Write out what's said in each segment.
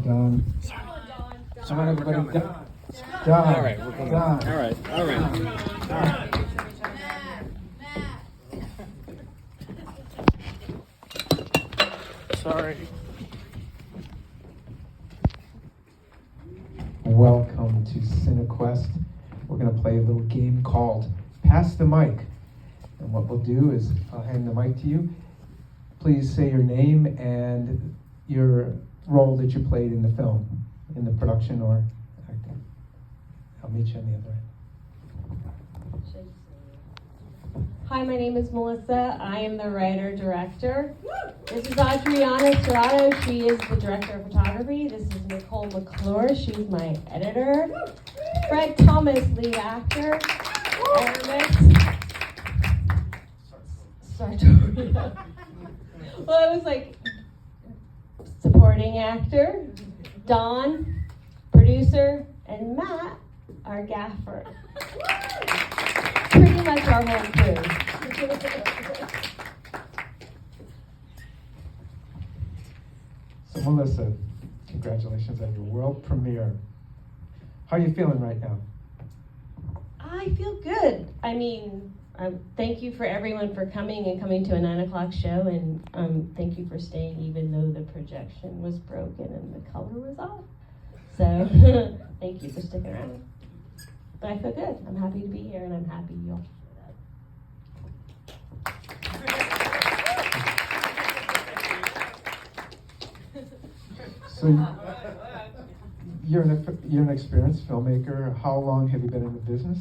Don. Come on, everybody. Don. All right, we're coming. Don. All right. Sorry. Welcome to Cinequest. We're going to play a little game called Pass the Mic. And what we'll do is I'll hand the mic to you. Please say your name and your role that you played in the film, in the production or acting. I'll meet you on the other end. Hi, my name is Mylissa. I am the writer-director. This is Adriana Serrato. She is the director of photography. This is Nicole McClure. She's my editor. Fred Thomas, lead actor. Aramis. Sartoria. Well, I was like, supporting actor. Don, producer. And Matt, our gaffer. Pretty much our whole crew. So Melissa, congratulations on your world premiere. How are you feeling right now? I feel good. I mean, thank you for everyone for coming and coming to a 9 o'clock show, and thank you for staying even though the projection was broken and the color was off. So thank you for sticking around. But I feel good. I'm happy to be here, and I'm happy you all So you're an experienced filmmaker. How long have you been in the business?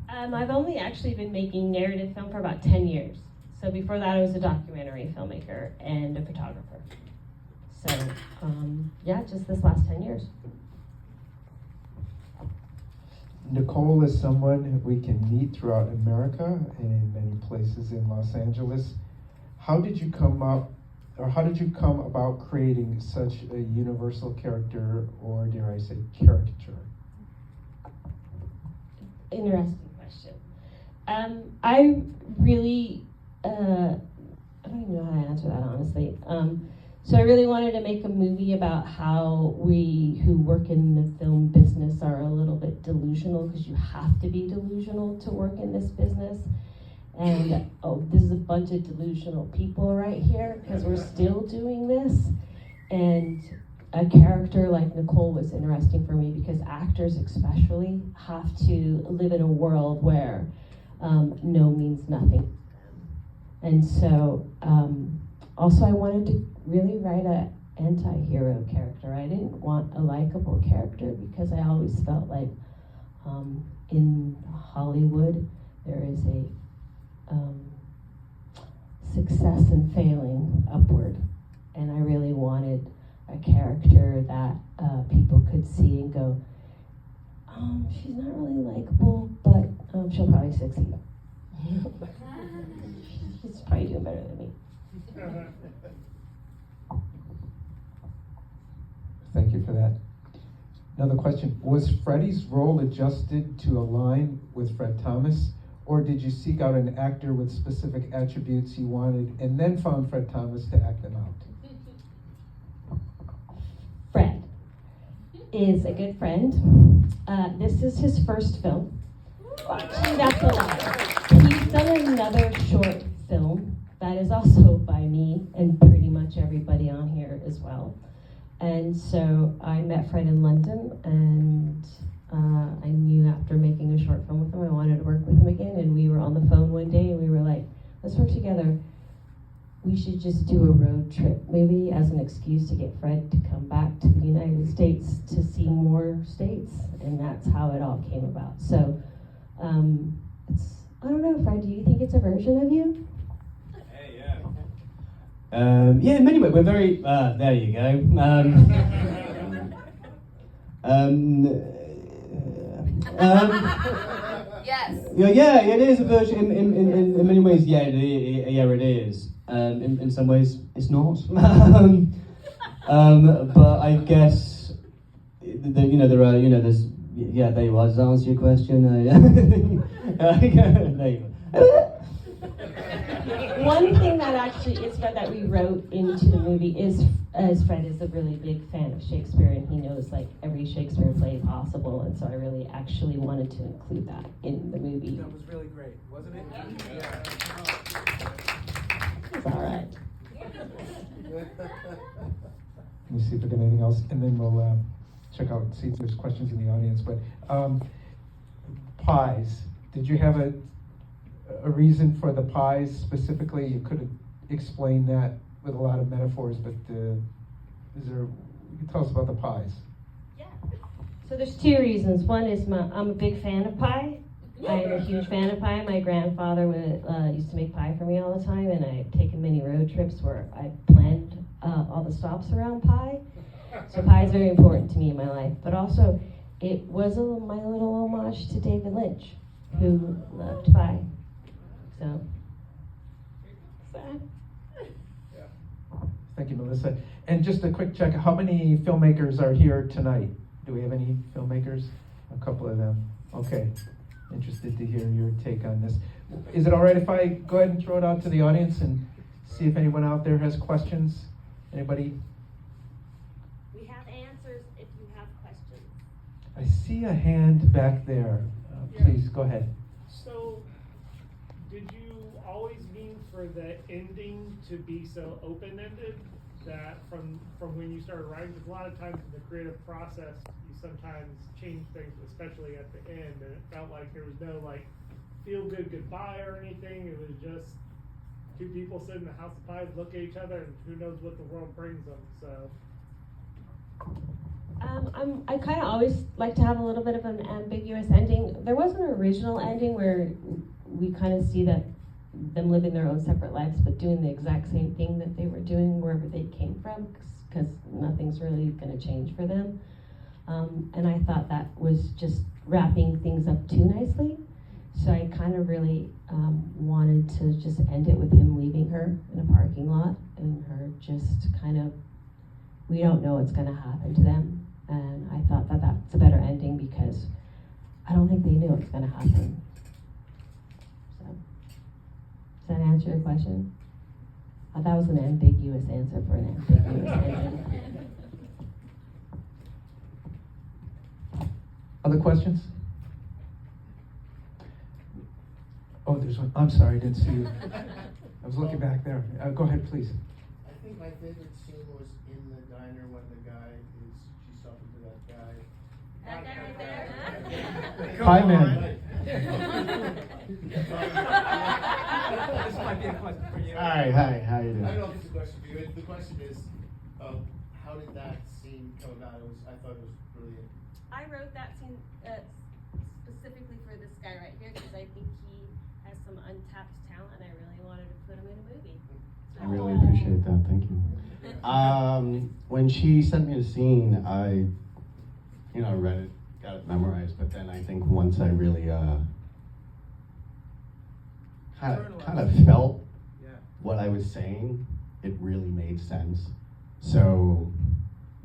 I've only actually been making narrative film for about 10 years. So before that, I was a documentary filmmaker and a photographer. So, yeah, just this last 10 years. Nicole is someone we can meet throughout America and in many places in Los Angeles. How did you come about creating such a universal character, or dare I say caricature? Interesting question. I really, I don't even know how to answer that honestly. So I really wanted to make a movie about how we who work in the film business are a little bit delusional, because you have to be delusional to work in this business. And this is a bunch of delusional people right here, because we're still doing this. And a character like Nicole was interesting for me because actors especially have to live in a world where no means nothing. And so also I wanted to really write an anti-hero character. I didn't want a likable character because I always felt like in Hollywood there is a success and failing upward, and I really wanted a character that people could see and go, she's not really likable, but she'll probably succeed. She's probably doing better than me. Thank you for that. Another question, was Freddie's role adjusted to align with Fred Thomas? Or did you seek out an actor with specific attributes you wanted and then found Fred Thomas to act them out? Fred is a good friend. This is his first film. Actually, that's a lie. He's done another short film that is also by me and pretty much everybody on here as well. And so I met Fred in London, and I knew after making a short film with him, I wanted to work with him again, and we were on the phone one day, and we were like, let's work together. We should just do a road trip, maybe as an excuse to get Fred to come back to the United States to see more states, and that's how it all came about. So, I don't know, Fred, do you think it's a version of you? Hey, yeah. Yeah, in many ways, we're very, there you go. Yes. Yeah, it is a version. In many ways, yeah, it is. In some ways, it's not. But I guess there are, there's, yeah, there you are. Does that answer your question? There you go. One thing that actually is Fred that we wrote into the movie is as Fred is a really big fan of Shakespeare, and he knows like every Shakespeare play possible, and so I really actually wanted to include that in the movie. That was really great, wasn't it? Yeah. It's all right. Let me see if we got anything else, and then we'll check out, see if there's questions in the audience. But pies, did you have a reason for the pies specifically? You could have explained that with a lot of metaphors, but is there, you can tell us about the pies. Yeah. So there's two reasons. One is I'm a big fan of pie. I'm a huge fan of pie. My grandfather used to make pie for me all the time, and I've taken many road trips where I planned all the stops around pie. So pie is very important to me in my life. But also, it was my little homage to David Lynch, who loved pie. So, sad. Thank you, Melissa. And just a quick check, how many filmmakers are here tonight? Do we have any filmmakers? A couple of them. Okay. Interested to hear your take on this. Is it all right if I go ahead and throw it out to the audience and see if anyone out there has questions? Anybody? We have answers if you have questions. I see a hand back there. Please, go ahead. So, did you always mean for the ending to be so open-ended that from when you started writing? Because a lot of times in the creative process, you sometimes change things, especially at the end, and it felt like there was no like feel-good goodbye or anything. It was just two people sitting in a house of pies, look at each other, and who knows what the world brings them. So. I kind of always like to have a little bit of an ambiguous ending. There was an original ending where we kind of see that them living their own separate lives, but doing the exact same thing that they were doing wherever they came from, because nothing's really going to change for them. And I thought that was just wrapping things up too nicely. So I kind of really wanted to just end it with him leaving her in a parking lot and her just kind of, we don't know what's going to happen to them. And I thought that that's a better ending because I don't think they knew what was going to happen. So, does that answer your question? That was an ambiguous answer for an ambiguous ending. Other questions? Oh, there's one. I'm sorry, I didn't see you. I was looking back there. Go ahead, please. I think my favorite scene was in the diner when the guy she's talking to that guy. That guy right there. Hi, man. This might be a question for you. Hi, how you doing? I don't know if it's a question for you. The question is, how did that scene come about? I thought it was brilliant. I wrote that scene specifically for this guy right here because I think he has some untapped talent, and I really wanted to put him in a movie. I really appreciate that. Thank you. When she sent me the scene, I read it, got it memorized, but then I think once I really kind of felt what I was saying, it really made sense. So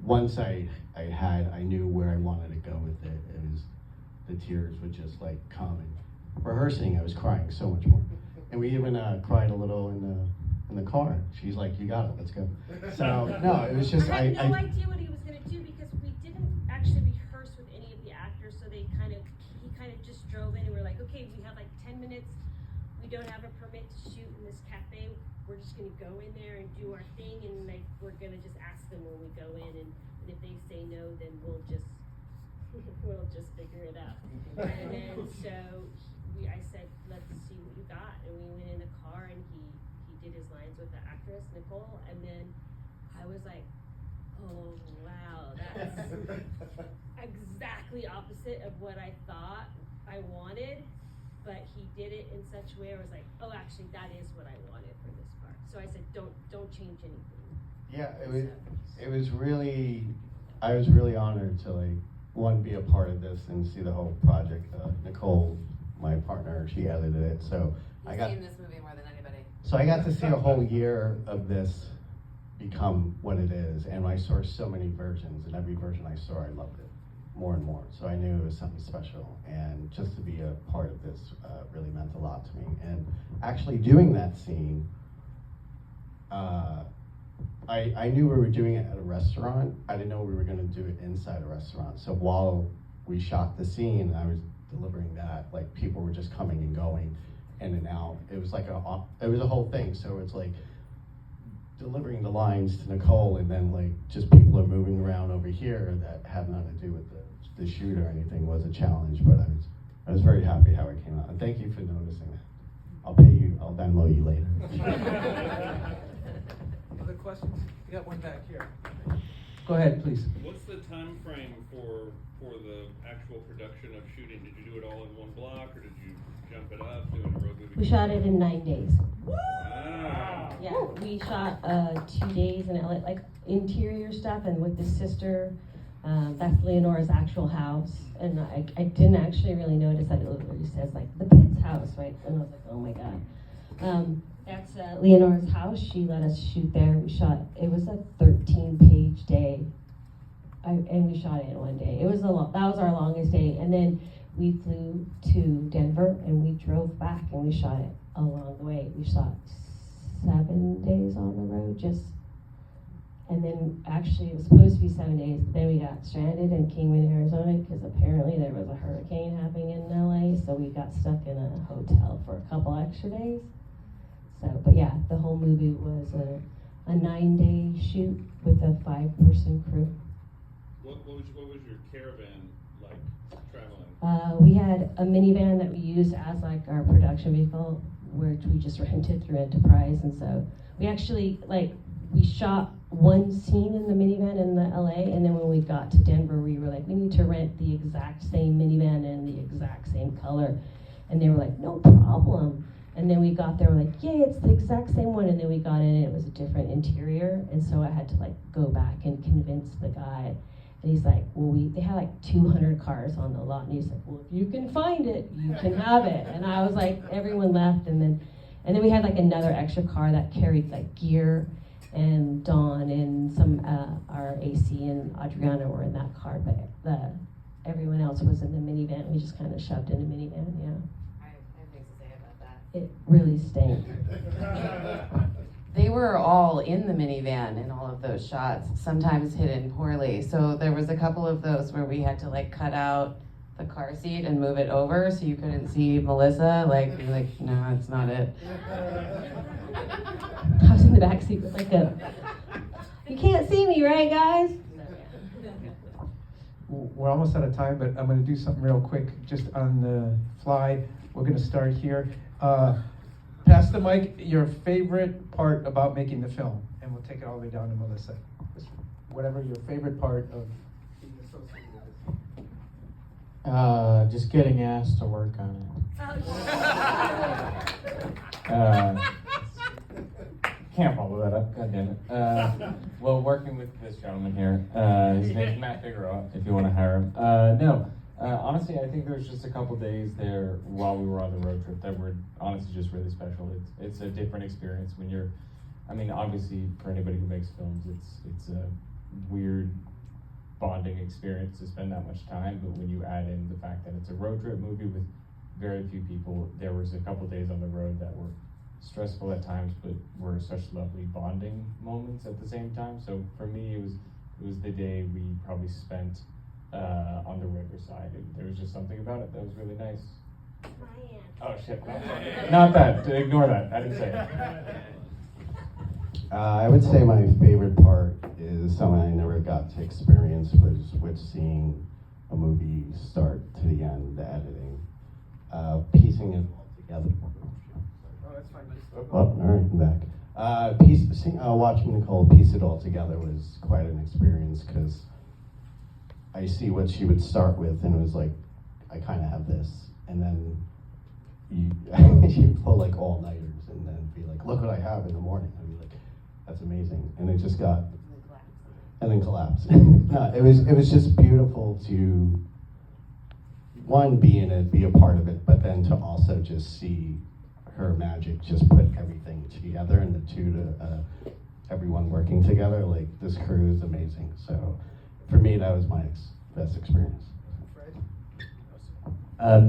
once I knew where I wanted to go with it. It was, the tears would just like come. And rehearsing, I was crying so much more. And we even cried a little in the car. She's like, "You got it, let's go." So no, it was just I had no idea what he was going to do because we didn't actually rehearse with any of the actors. So he kind of just drove in and we're like, okay, we have like 10 minutes. We don't have a permit to shoot in this cafe. We're just going to go in there and do our thing, and like we're going to just ask them when we go in, and if they say no, then we'll just figure it out. And then I said, let's see what you got, and we went in the car, and he did his lines with the actress Nicole, and then I was like, oh wow, that's exactly opposite of what I thought I wanted. But he did it in such a way I was like, oh, actually, that is what I wanted for this part. So I said, don't change anything. Yeah, it was really, I was really honored to like, be a part of this and see the whole project. Nicole, my partner, she edited it, so You've seen this movie more than anybody. So I got to see a whole year of this become what it is, and I saw so many versions, and every version I saw, I loved it more and more. So I knew it was something special, and just to be a part of this really meant a lot to me. And actually doing that scene I knew we were doing it at a restaurant. I didn't know we were gonna do it inside a restaurant. So while we shot the scene, I was delivering that, like people were just coming and going in and out. It was like it was a whole thing. So it's like delivering the lines to Nicole, and then like just people are moving around over here that had nothing to do with the shoot or anything was a challenge, but I was very happy how it came out. And thank you for noticing that. I'll pay you, I'll Venmo you later. Other questions? We got one back here. Go ahead, please. What's the time frame for the actual production of shooting? Did you do it all in one block, or did you jump it up, doing a road movie? We shot it in 9 days. Wow. Yeah, we shot 2 days in LA, like interior stuff, and with the sister. That's Leonora's actual house, and I didn't actually really notice that it literally says like the Pitts house, right? And I was like, oh my god. That's Leonora's house. She let us shoot there. We shot. It was a 13-page day, and we shot it in 1 day. It was that was our longest day, and then we flew to Denver and we drove back and we shot it along the way. We shot 7 days on the road, and then actually it was supposed to be 7 days, but then we got stranded in Kingman, Arizona, because apparently there was a hurricane happening in LA, so we got stuck in a hotel for a couple extra days. So, but yeah, the whole movie was a 9-day shoot with a 5-person crew. What was your caravan like traveling? We had a minivan that we used as like our production vehicle, which we just rented through Enterprise, and so we actually we shot one scene in the minivan in the LA, and then when we got to Denver, we were like, we need to rent the exact same minivan and the exact same color, and they were like, no problem. And then we got there, we're like, yay, it's the exact same one, and then we got in and it was a different interior, and so I had to like go back and convince the guy. And he's like, well, they had like 200 cars on the lot, and he's like, well, if you can find it, you can have it. And I was like, everyone left, and then we had like another extra car that carried like gear, and Dawn and some our AC and Adriana were in that car, but everyone else was in the minivan. We just kind of shoved in the minivan. Yeah, I have things to say about that. it really stank. They were all in the minivan in all of those shots, sometimes hidden poorly. So there was a couple of those where we had to like cut out the car seat and move it over so you couldn't see Mylissa. Like, you're like, no, it's not it. I was in the back seat with like you can't see me, right, guys? We're almost out of time, but I'm going to do something real quick, just on the fly. We're going to start here. Pass the mic, your favorite part about making the film, and we'll take it all the way down to Mylissa. Just whatever your favorite part of being associated with. Just getting asked to work on it. Can't follow that up, god damn it. Well, working with this gentleman here, his name's Matt Figueroa, if you want to hire him. Honestly, I think there was just a couple days there while we were on the road trip that were honestly just really special. It's a different experience when you're, I mean, obviously for anybody who makes films, it's a weird bonding experience to spend that much time, but when you add in the fact that it's a road trip movie with very few people, there was a couple days on the road that were stressful at times, but were such lovely bonding moments at the same time. So for me, it was the day we probably spent on the riverside. There was just something about it that was really nice. Oh shit! Not that. Ignore that. I didn't say it. I would say my favorite part is something I never got to experience was seeing a movie start to the end, the editing, piecing it all together. Oh, that's fine. Oh, all right, I'm back. Watching Nicole piece it all together was quite an experience because I see what she would start with, and it was like, I kind of have this, and then you pull like all-nighters, and then be like, look what I have in the morning. I'd be like, that's amazing, and it just got, and then collapse. No, it was just beautiful to, one, be in it, be a part of it, but then to also just see her magic, just put everything together, and the two to everyone working together, like this crew is amazing. So for me, that was my best experience. I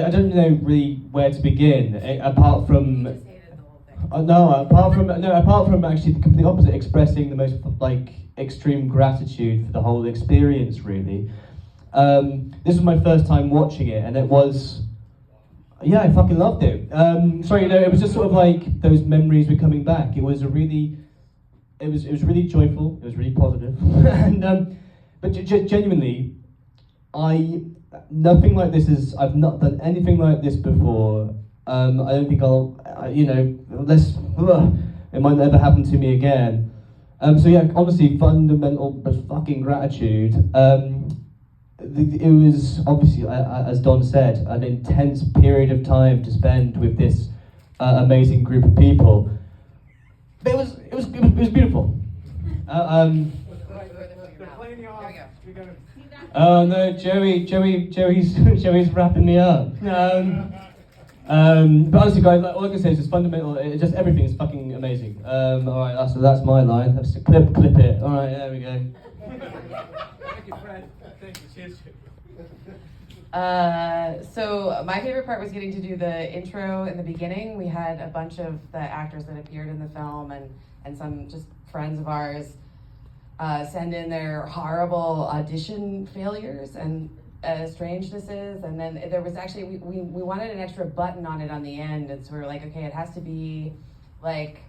don't know really where to begin, apart from... Just hated the whole thing. No, apart from actually the complete opposite, expressing the most like extreme gratitude for the whole experience. Really, this was my first time watching it, and it was, yeah, I fucking loved it. Sorry, it was just sort of like those memories were coming back. It was really joyful. It was really positive, and but genuinely, nothing like this is. I've not done anything like this before. I don't think it might never happen to me again. So yeah, honestly, fundamental fucking gratitude. It was obviously, as Don said, an intense period of time to spend with this amazing group of people. But it was beautiful. Oh no, Joey's wrapping me up. But honestly, guys, all I can say is it's fundamental. Just everything is fucking amazing. All right, so that's my line. Let's clip it. All right, there we go. Thank you, Fred. Thank you. Cheers. So my favorite part was getting to do the intro in the beginning. We had a bunch of the actors that appeared in the film and some just friends of ours send in their horrible audition failures and strangenesses, and then there was actually we wanted an extra button on it on the end, and so we were like, okay, it has to be like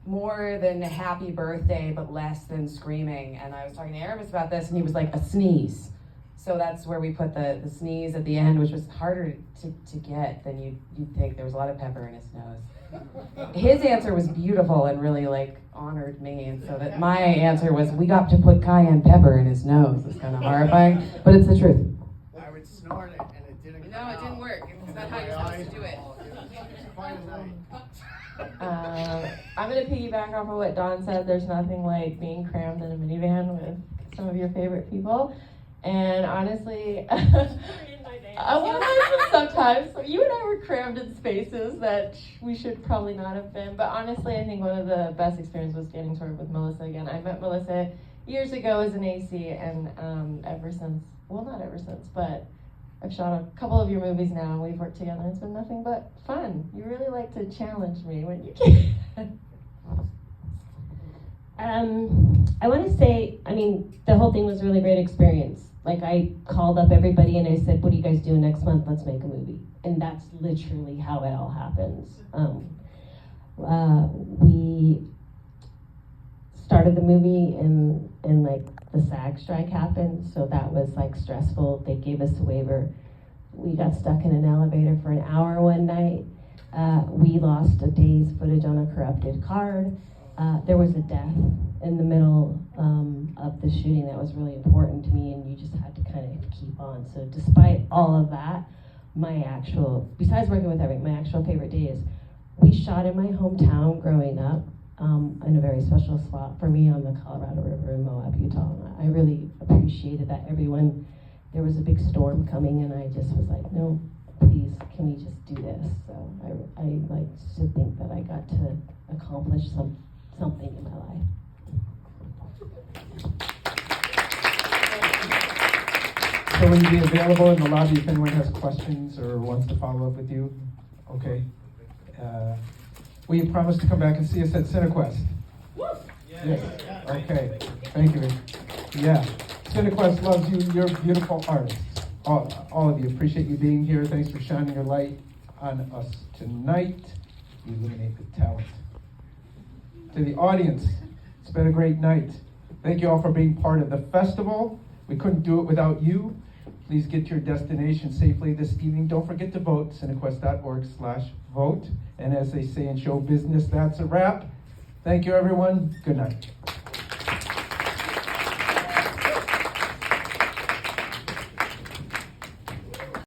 more than happy birthday but less than screaming. And I was talking to Aramis about this, and he was like, a sneeze. So that's where we put the sneeze at the end, which was harder to get than you'd think. There was a lot of pepper in his nose. His answer was beautiful and really like honored me, and so that my answer was, we got to put cayenne pepper in his nose. It's kind of horrifying, but it's the truth. I would snort it and it didn't. No, it didn't work. It's not how you're supposed to do it. I'm going to piggyback off of what Don said. There's nothing like being crammed in a minivan with some of your favorite people. And honestly, I want to sometimes. You and I were crammed in spaces that we should probably not have been. But honestly, I think one of the best experiences was getting to work with Mylissa again. I met Mylissa years ago as an AC, and ever since, well, not ever since, but I've shot a couple of your movies now, and we've worked together. It's been nothing but fun. You really like to challenge me when you can. I want to say, I mean, the whole thing was a really great experience. Like, I called up everybody and I said, what are you guys doing next month? Let's make a movie. And that's literally how it all happens. We started the movie and like the SAG strike happened, so that was like stressful. They gave us a waiver. We got stuck in an elevator for an hour one night. We lost a day's footage on a corrupted card. There was a death in the middle of the shooting that was really important to me, and you just had to kind of keep on. So despite all of that, besides working with everyone, my actual favorite day is we shot in my hometown growing up, in a very special spot for me on the Colorado River in Moab, Utah. I really appreciated that there was a big storm coming, and I just was like, no, please, can we just do this? So I like to think that I got to accomplish something in my life. So will you be available in the lobby if anyone has questions or wants to follow up with you? Okay. Will you promise to come back and see us at Cinequest? Yes. Okay. Thank you. Yeah. Cinequest loves you. You're beautiful artists. All of you. Appreciate you being here. Thanks for shining your light on us tonight. You illuminate the talent. To the audience, it's been a great night. Thank you all for being part of the festival. We couldn't do it without you. Please get to your destination safely this evening. Don't forget to vote, cinequest.org/vote. And as they say in show business, that's a wrap. Thank you, everyone. Good night.